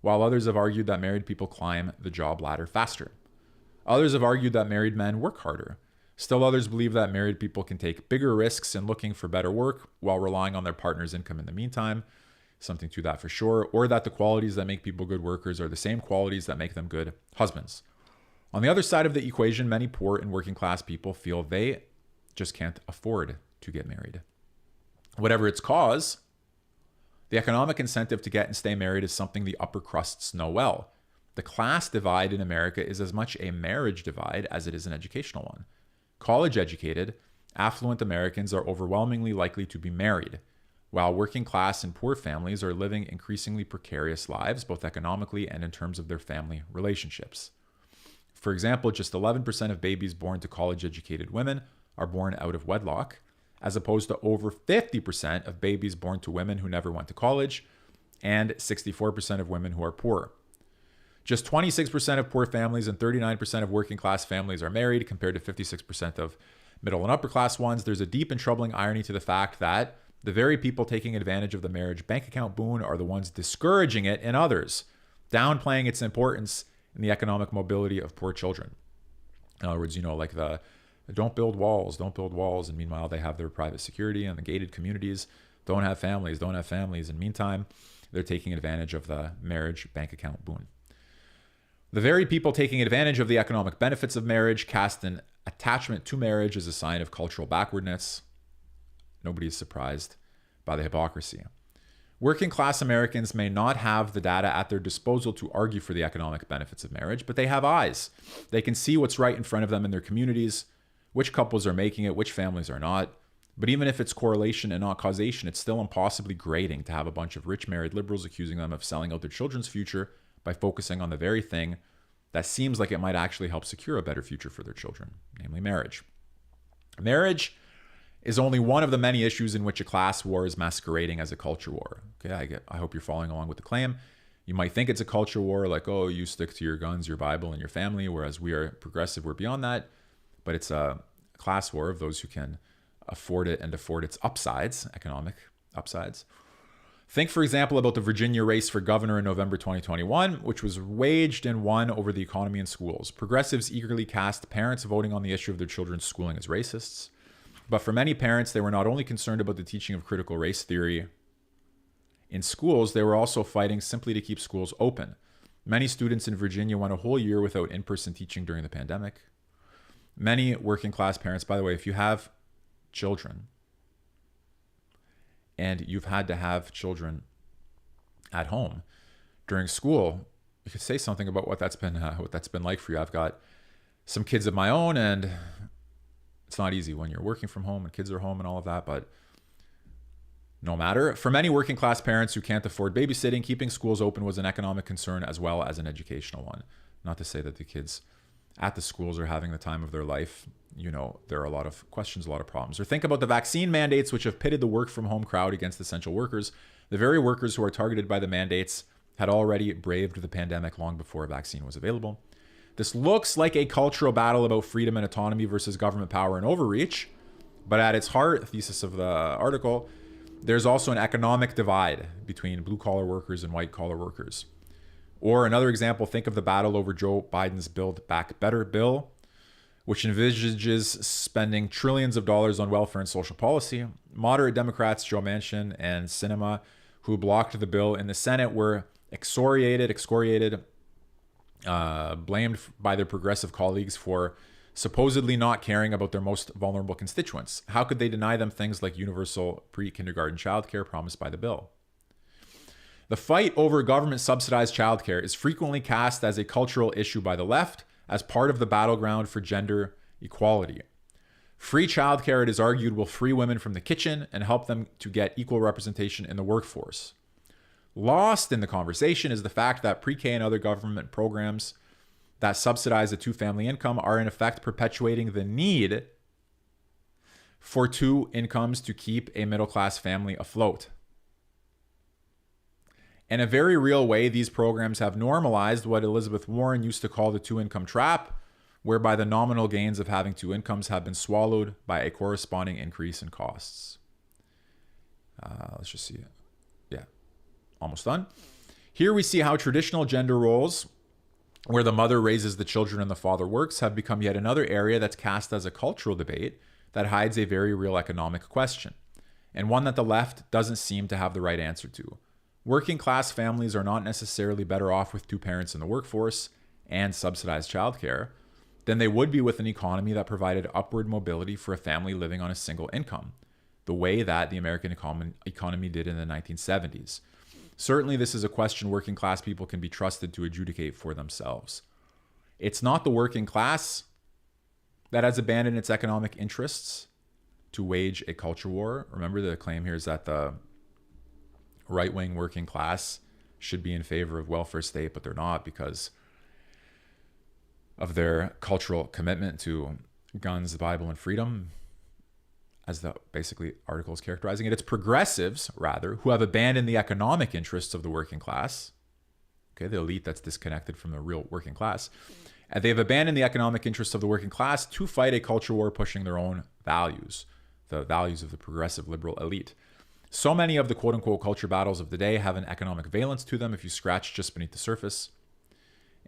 S1: while others have argued that married people climb the job ladder faster. Others have argued that married men work harder. Still others believe that married people can take bigger risks in looking for better work while relying on their partner's income in the meantime, something to that for sure, or that the qualities that make people good workers are the same qualities that make them good husbands. On the other side of the equation, many poor and working class people feel they just can't afford to get married. Whatever its cause, the economic incentive to get and stay married is something the upper crusts know well. The class divide in America is as much a marriage divide as it is an educational one. College-educated, affluent Americans are overwhelmingly likely to be married, while working class and poor families are living increasingly precarious lives, both economically and in terms of their family relationships. For example, just 11% of babies born to college-educated women are born out of wedlock, as opposed to over 50% of babies born to women who never went to college, and 64% of women who are poor. Just 26% of poor families and 39% of working class families are married, compared to 56% of middle and upper class ones. There's a deep and troubling irony to the fact that the very people taking advantage of the marriage bank account boon are the ones discouraging it in others, downplaying its importance in the economic mobility of poor children. In other words, like the don't build walls. And meanwhile, they have their private security and the gated communities. Don't have families. And meantime, they're taking advantage of the marriage bank account boon. The very people taking advantage of the economic benefits of marriage cast an attachment to marriage as a sign of cultural backwardness. Nobody is surprised by the hypocrisy. Working class Americans may not have the data at their disposal to argue for the economic benefits of marriage, but they have eyes. They can see what's right in front of them in their communities, which couples are making it, which families are not. But even if it's correlation and not causation, it's still impossibly grating to have a bunch of rich married liberals accusing them of selling out their children's future by focusing on the very thing that seems like it might actually help secure a better future for their children, namely marriage. Marriage is only one of the many issues in which a class war is masquerading as a culture war. Okay, I hope you're following along with the claim. You might think it's a culture war, like, oh, you stick to your guns, your Bible, and your family, whereas we are progressive, we're beyond that. But it's a class war of those who can afford it and afford its upsides, economic upsides. Think, for example, about the Virginia race for governor in November 2021, which was waged and won over the economy in schools. Progressives eagerly cast parents voting on the issue of their children's schooling as racists. But for many parents, they were not only concerned about the teaching of critical race theory in schools, they were also fighting simply to keep schools open. Many students in Virginia went a whole year without in-person teaching during the pandemic. Many working class parents, by the way, if you have children and you've had to have children at home during school, you could say something about what that's been like for you. I've got some kids of my own, and it's not easy when you're working from home and kids are home and all of that, but no matter. For many working class parents who can't afford babysitting, keeping schools open was an economic concern as well as an educational one. Not to say that the kids at the schools are having the time of their life, you know, there are a lot of questions, a lot of problems. Or think about the vaccine mandates, which have pitted the work from home crowd against essential workers. The very workers who are targeted by the mandates had already braved the pandemic long before a vaccine was available. This looks like a cultural battle about freedom and autonomy versus government power and overreach. But at its heart, the thesis of the article, there's also an economic divide between blue-collar workers and white-collar workers. Or another example, think of the battle over Joe Biden's Build Back Better bill, which envisages spending trillions of dollars on welfare and social policy. Moderate Democrats Joe Manchin and Sinema, who blocked the bill in the Senate, were excoriated, blamed by their progressive colleagues for supposedly not caring about their most vulnerable constituents. How could they deny them things like universal pre-kindergarten childcare promised by the bill? The fight over government-subsidized childcare is frequently cast as a cultural issue by the left as part of the battleground for gender equality. Free childcare, it is argued, will free women from the kitchen and help them to get equal representation in the workforce. Lost in the conversation is the fact that pre-K and other government programs that subsidize a two-family income are in effect perpetuating the need for two incomes to keep a middle-class family afloat. In a very real way, these programs have normalized what Elizabeth Warren used to call the two-income trap, whereby the nominal gains of having two incomes have been swallowed by a corresponding increase in costs. Let's just see. Yeah, almost done. Here we see how traditional gender roles, where the mother raises the children and the father works, have become yet another area that's cast as a cultural debate that hides a very real economic question, and one that the left doesn't seem to have the right answer to. Working class families are not necessarily better off with two parents in the workforce and subsidized childcare than they would be with an economy that provided upward mobility for a family living on a single income, the way that the American economy did in the 1970s. Certainly, this is a question working class people can be trusted to adjudicate for themselves. It's not the working class that has abandoned its economic interests to wage a culture war. Remember, the claim here is that the right-wing working class should be in favor of welfare state, but they're not because of their cultural commitment to guns, the Bible, and freedom, as the basically article is characterizing it. It's progressives, rather, who have abandoned the economic interests of the working class. Okay, the elite that's disconnected from the real working class. And they've abandoned the economic interests of the working class to fight a culture war pushing their own values, the values of the progressive liberal elite. So many of the quote-unquote culture battles of the day have an economic valence to them if you scratch just beneath the surface.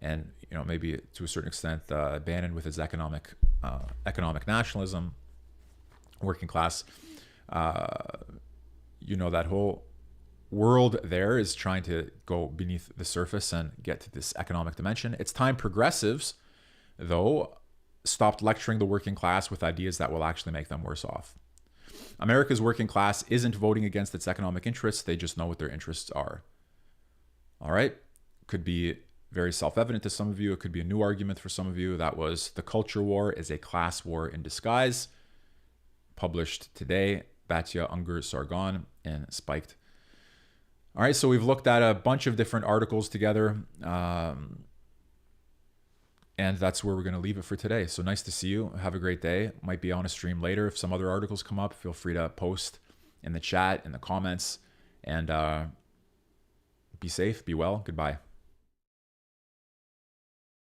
S1: And, you know, maybe to a certain extent, Bannon with his economic nationalism, working class, you know, that whole world there is trying to go beneath the surface and get to this economic dimension. It's time progressives, though, stopped lecturing the working class with ideas that will actually make them worse off. America's working class isn't voting against its economic interests. They just know what their interests are. All right. Could be very self-evident to some of you. It could be a new argument for some of you. That was the culture war is a class war in disguise. Published today, Batya Unger Sargon and Spiked. All right. So we've looked at a bunch of different articles together. And that's where we're going to leave it for today. So nice to see you. Have a great day. Might be on a stream later. If some other articles come up, feel free to post in the chat, in the comments, and be safe, be well. Goodbye.